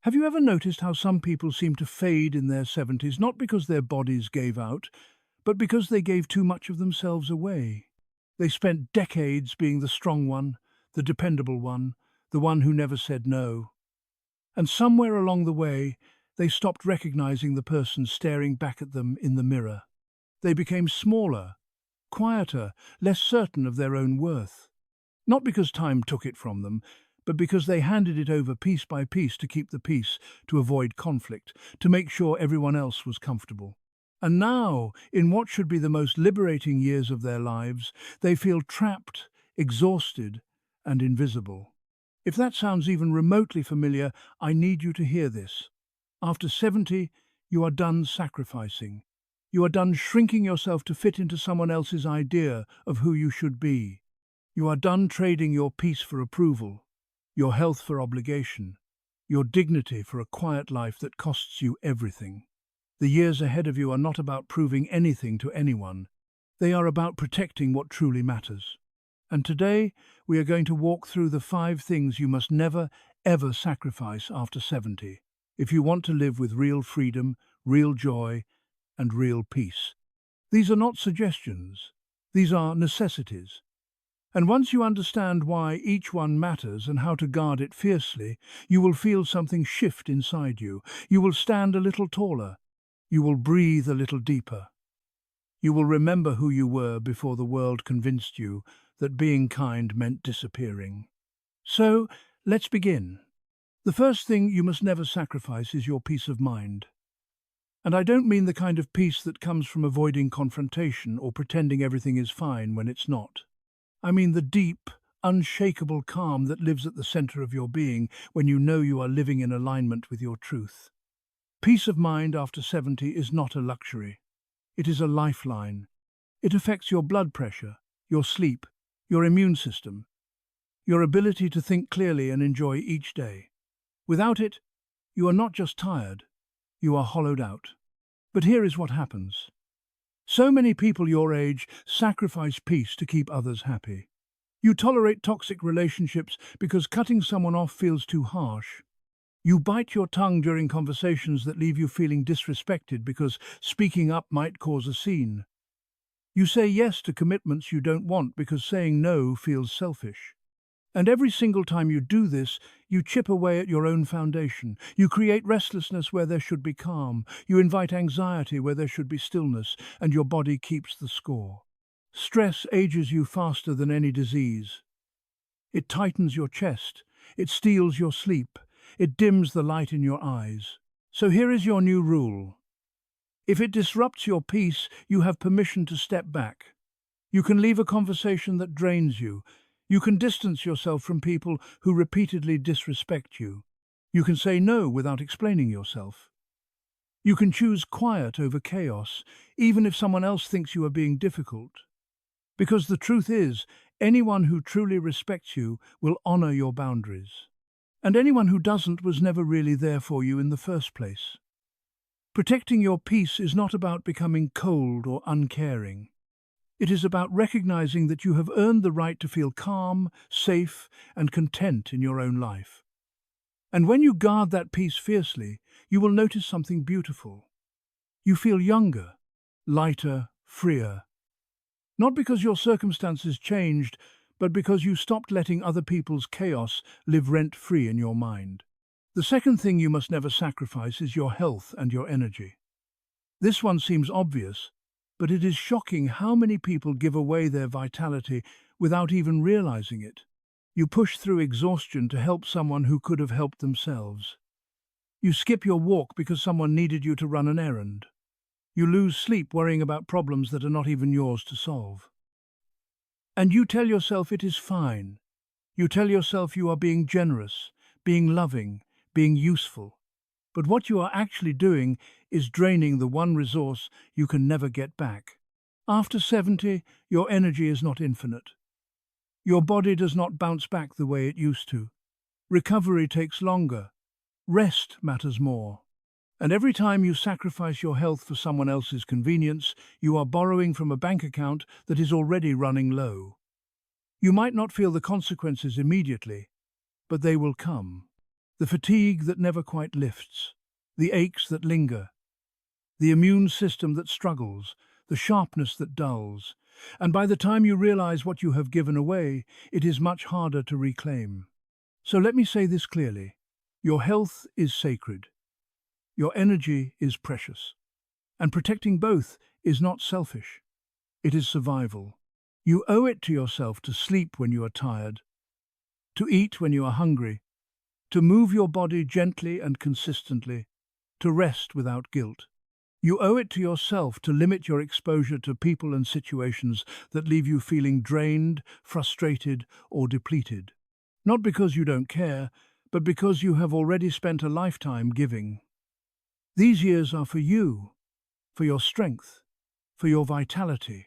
Have you ever noticed how some people seem to fade in their 70s, not because their bodies gave out, but because they gave too much of themselves away? They spent decades being the strong one, the dependable one, the one who never said no. And somewhere along the way, they stopped recognizing the person staring back at them in the mirror. They became smaller, quieter, less certain of their own worth. Not because time took it from them, but because they handed it over piece by piece to keep the peace, to avoid conflict, to make sure everyone else was comfortable. And now, in what should be the most liberating years of their lives, they feel trapped, exhausted, and invisible. If that sounds even remotely familiar, I need you to hear this. After 70, you are done sacrificing. You are done shrinking yourself to fit into someone else's idea of who you should be. You are done trading your peace for approval, your health for obligation, your dignity for a quiet life that costs you everything. The years ahead of you are not about proving anything to anyone. They are about protecting what truly matters. And today, we are going to walk through the 5 things you must never, ever sacrifice after 70, if you want to live with real freedom, real joy, and real peace. These are not suggestions. These are necessities. And once you understand why each one matters and how to guard it fiercely, you will feel something shift inside you. You will stand a little taller. You will breathe a little deeper. You will remember who you were before the world convinced you that being kind meant disappearing. So, let's begin. The first thing you must never sacrifice is your peace of mind. And I don't mean the kind of peace that comes from avoiding confrontation or pretending everything is fine when it's not. I mean the deep, unshakable calm that lives at the center of your being when you know you are living in alignment with your truth. Peace of mind after 70 is not a luxury. It is a lifeline. It affects your blood pressure, your sleep, your immune system, your ability to think clearly and enjoy each day. Without it, you are not just tired, you are hollowed out. But here is what happens. So many people your age sacrifice peace to keep others happy. You tolerate toxic relationships because cutting someone off feels too harsh. You bite your tongue during conversations that leave you feeling disrespected because speaking up might cause a scene. You say yes to commitments you don't want because saying no feels selfish. And every single time you do this, you chip away at your own foundation. You create restlessness where there should be calm. You invite anxiety where there should be stillness, and your body keeps the score. Stress ages you faster than any disease. It tightens your chest. It steals your sleep. It dims the light in your eyes. So here is your new rule. If it disrupts your peace, you have permission to step back. You can leave a conversation that drains you. You can distance yourself from people who repeatedly disrespect you. You can say no without explaining yourself. You can choose quiet over chaos, even if someone else thinks you are being difficult. Because the truth is, anyone who truly respects you will honor your boundaries. And anyone who doesn't was never really there for you in the first place. Protecting your peace is not about becoming cold or uncaring. It is about recognizing that you have earned the right to feel calm, safe, and content in your own life. And when you guard that peace fiercely, you will notice something beautiful. You feel younger, lighter, freer. Not because your circumstances changed, but because you stopped letting other people's chaos live rent-free in your mind. The second thing you must never sacrifice is your health and your energy. This one seems obvious, but it is shocking how many people give away their vitality without even realizing it. You push through exhaustion to help someone who could have helped themselves. You skip your walk because someone needed you to run an errand. You lose sleep worrying about problems that are not even yours to solve. And you tell yourself it is fine. You tell yourself you are being generous, being loving, being useful. But what you are actually doing is draining the one resource you can never get back. After 70, your energy is not infinite. Your body does not bounce back the way it used to. Recovery takes longer. Rest matters more. And every time you sacrifice your health for someone else's convenience, you are borrowing from a bank account that is already running low. You might not feel the consequences immediately, but they will come. The fatigue that never quite lifts, the aches that linger, the immune system that struggles, the sharpness that dulls. And by the time you realize what you have given away, it is much harder to reclaim. So let me say this clearly. Your health is sacred. Your energy is precious. And protecting both is not selfish. It is survival. You owe it to yourself to sleep when you are tired, to eat when you are hungry, to move your body gently and consistently, to rest without guilt. You owe it to yourself to limit your exposure to people and situations that leave you feeling drained, frustrated, or depleted. Not because you don't care, but because you have already spent a lifetime giving. These years are for you, for your strength, for your vitality,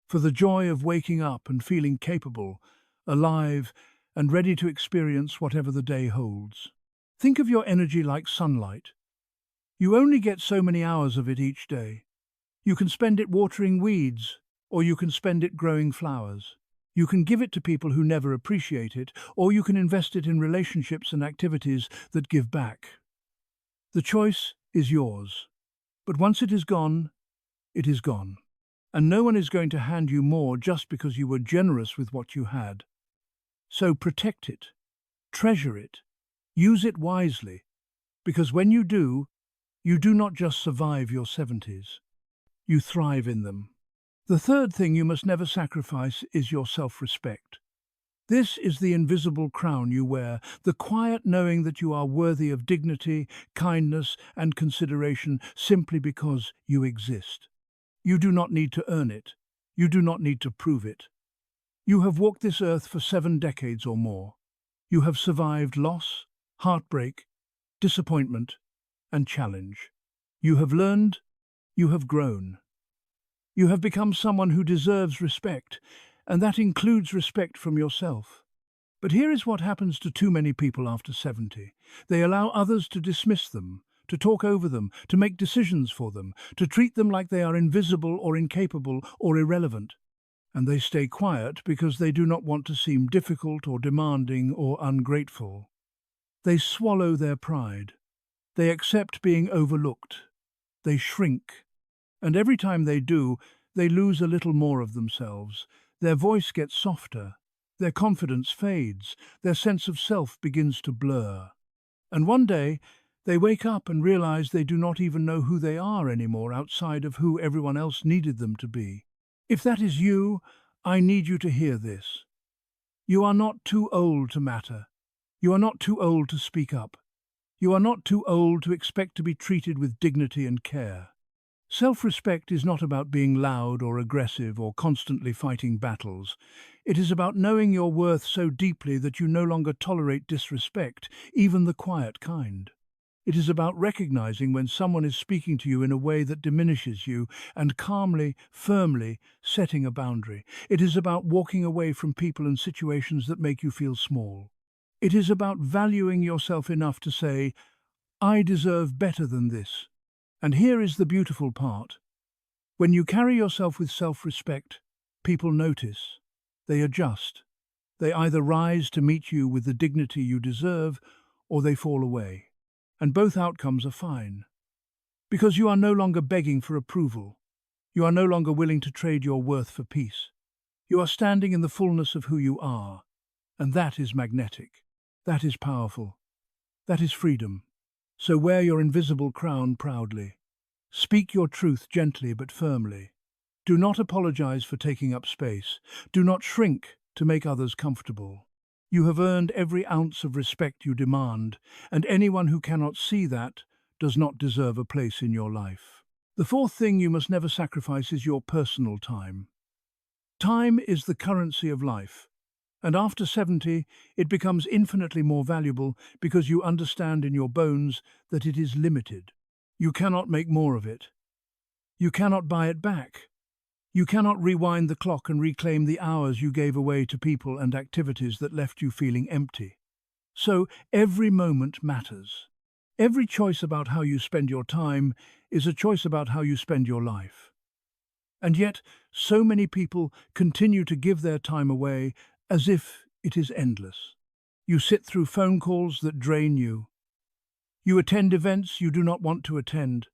for the joy of waking up and feeling capable, alive, and ready to experience whatever the day holds. Think of your energy like sunlight. You only get so many hours of it each day. You can spend it watering weeds, or you can spend it growing flowers. You can give it to people who never appreciate it, or you can invest it in relationships and activities that give back. The choice is yours. But once it is gone, it is gone. And no one is going to hand you more just because you were generous with what you had. So protect it, treasure it, use it wisely, because when you do not just survive your 70s, you thrive in them. The third thing you must never sacrifice is your self-respect. This is the invisible crown you wear, the quiet knowing that you are worthy of dignity, kindness, and consideration simply because you exist. You do not need to earn it. You do not need to prove it. You have walked this earth for 7 decades or more. You have survived loss, heartbreak, disappointment, and challenge. You have learned, you have grown. You have become someone who deserves respect, and that includes respect from yourself. But here is what happens to too many people after 70. They allow others to dismiss them, to talk over them, to make decisions for them, to treat them like they are invisible or incapable or irrelevant. And they stay quiet because they do not want to seem difficult or demanding or ungrateful. They swallow their pride. They accept being overlooked. They shrink. And every time they do, they lose a little more of themselves. Their voice gets softer. Their confidence fades. Their sense of self begins to blur. And one day, they wake up and realize they do not even know who they are anymore outside of who everyone else needed them to be. If that is you, I need you to hear this. You are not too old to matter. You are not too old to speak up. You are not too old to expect to be treated with dignity and care. Self-respect is not about being loud or aggressive or constantly fighting battles. It is about knowing your worth so deeply that you no longer tolerate disrespect, even the quiet kind. It is about recognizing when someone is speaking to you in a way that diminishes you and calmly, firmly setting a boundary. It is about walking away from people and situations that make you feel small. It is about valuing yourself enough to say, I deserve better than this. And here is the beautiful part. When you carry yourself with self-respect, people notice. They adjust. They either rise to meet you with the dignity you deserve, or they fall away. And both outcomes are fine. Because you are no longer begging for approval. You are no longer willing to trade your worth for peace. You are standing in the fullness of who you are. And that is magnetic. That is powerful. That is freedom. So wear your invisible crown proudly. Speak your truth gently but firmly. Do not apologize for taking up space. Do not shrink to make others comfortable. You have earned every ounce of respect you demand, and anyone who cannot see that does not deserve a place in your life. The fourth thing you must never sacrifice is your personal time. Time is the currency of life. And after 70, it becomes infinitely more valuable because you understand in your bones that it is limited. You cannot make more of it. You cannot buy it back. You cannot rewind the clock and reclaim the hours you gave away to people and activities that left you feeling empty. So every moment matters. Every choice about how you spend your time is a choice about how you spend your life. And yet, so many people continue to give their time away as if it is endless. You sit through phone calls that drain you. You attend events you do not want to attend.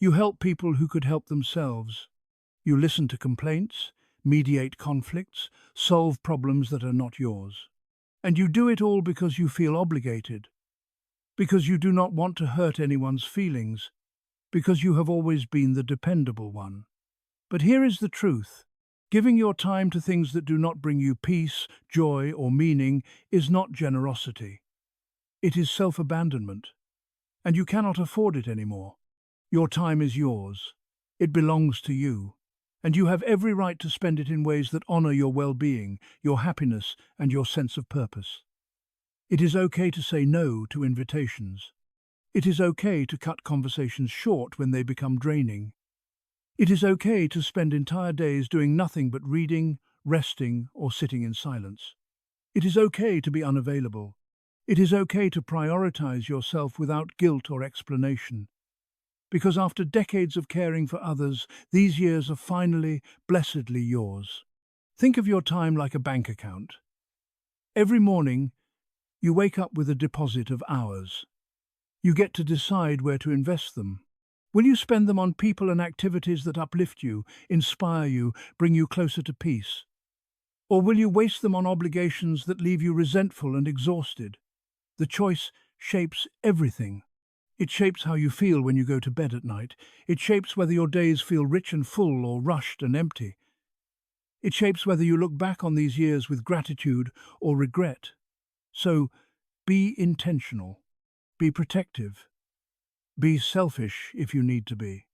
You help people who could help themselves. You listen to complaints, mediate conflicts, solve problems that are not yours. And you do it all because you feel obligated, because you do not want to hurt anyone's feelings, because you have always been the dependable one. But here is the truth. Giving your time to things that do not bring you peace, joy, or meaning is not generosity. It is self-abandonment. And you cannot afford it anymore. Your time is yours. It belongs to you. And you have every right to spend it in ways that honor your well-being, your happiness, and your sense of purpose. It is okay to say no to invitations. It is okay to cut conversations short when they become draining. It is okay to spend entire days doing nothing but reading, resting, or sitting in silence. It is okay to be unavailable. It is okay to prioritize yourself without guilt or explanation. Because after decades of caring for others, these years are finally, blessedly yours. Think of your time like a bank account. Every morning, you wake up with a deposit of hours. You get to decide where to invest them. Will you spend them on people and activities that uplift you, inspire you, bring you closer to peace? Or will you waste them on obligations that leave you resentful and exhausted? The choice shapes everything. It shapes how you feel when you go to bed at night. It shapes whether your days feel rich and full or rushed and empty. It shapes whether you look back on these years with gratitude or regret. So, be intentional. Be protective. Be selfish if you need to be.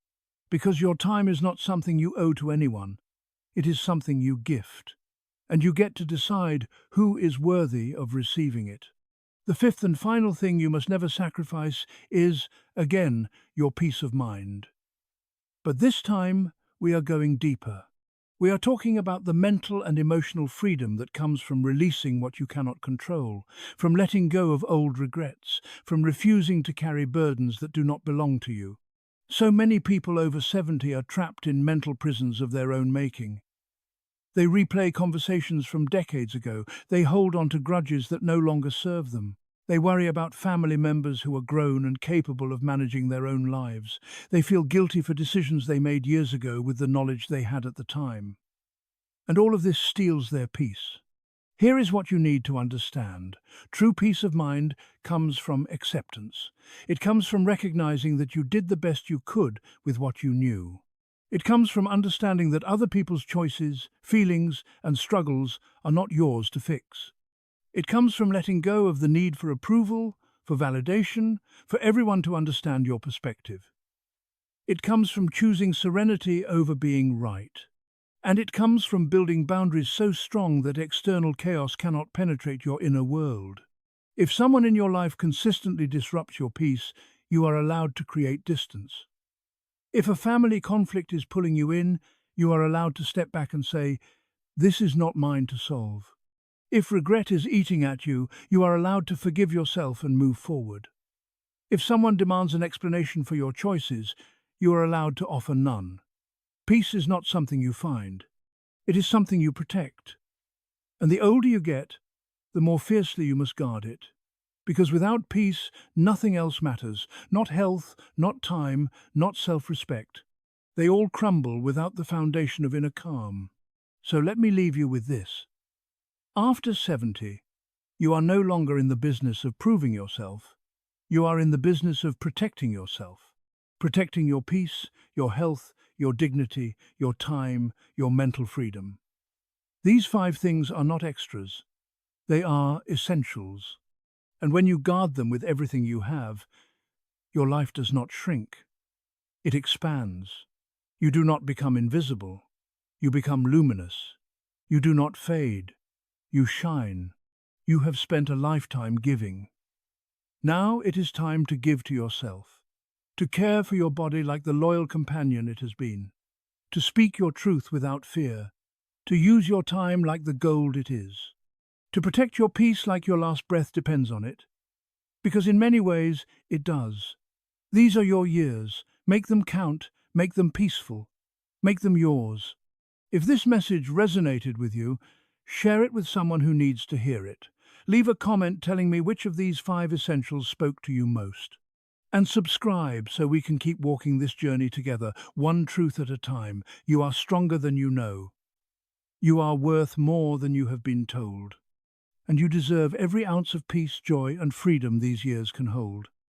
Because your time is not something you owe to anyone. It is something you gift. And you get to decide who is worthy of receiving it. The fifth and final thing you must never sacrifice is, again, your peace of mind. But this time, we are going deeper. We are talking about the mental and emotional freedom that comes from releasing what you cannot control, from letting go of old regrets, from refusing to carry burdens that do not belong to you. So many people over 70 are trapped in mental prisons of their own making. They replay conversations from decades ago. They hold on to grudges that no longer serve them. They worry about family members who are grown and capable of managing their own lives. They feel guilty for decisions they made years ago with the knowledge they had at the time. And all of this steals their peace. Here is what you need to understand. True peace of mind comes from acceptance. It comes from recognizing that you did the best you could with what you knew. It comes from understanding that other people's choices, feelings, and struggles are not yours to fix. It comes from letting go of the need for approval, for validation, for everyone to understand your perspective. It comes from choosing serenity over being right. And it comes from building boundaries so strong that external chaos cannot penetrate your inner world. If someone in your life consistently disrupts your peace, you are allowed to create distance. If a family conflict is pulling you in, you are allowed to step back and say, "This is not mine to solve." If regret is eating at you, you are allowed to forgive yourself and move forward. If someone demands an explanation for your choices, you are allowed to offer none. Peace is not something you find. It is something you protect. And the older you get, the more fiercely you must guard it. Because without peace, nothing else matters. Not health, not time, not self-respect. They all crumble without the foundation of inner calm. So let me leave you with this. After 70, you are no longer in the business of proving yourself. You are in the business of protecting yourself. Protecting your peace, your health, your dignity, your time, your mental freedom. These 5 things are not extras. They are essentials. And when you guard them with everything you have, your life does not shrink. It expands. You do not become invisible. You become luminous. You do not fade. You shine. You have spent a lifetime giving. Now it is time to give to yourself. To care for your body like the loyal companion it has been. To speak your truth without fear. To use your time like the gold it is. To protect your peace like your last breath depends on it. Because in many ways, it does. These are your years. Make them count. Make them peaceful. Make them yours. If this message resonated with you, share it with someone who needs to hear it. Leave a comment telling me which of these 5 essentials spoke to you most. And subscribe so we can keep walking this journey together, one truth at a time. You are stronger than you know. You are worth more than you have been told. And you deserve every ounce of peace, joy, and freedom these years can hold.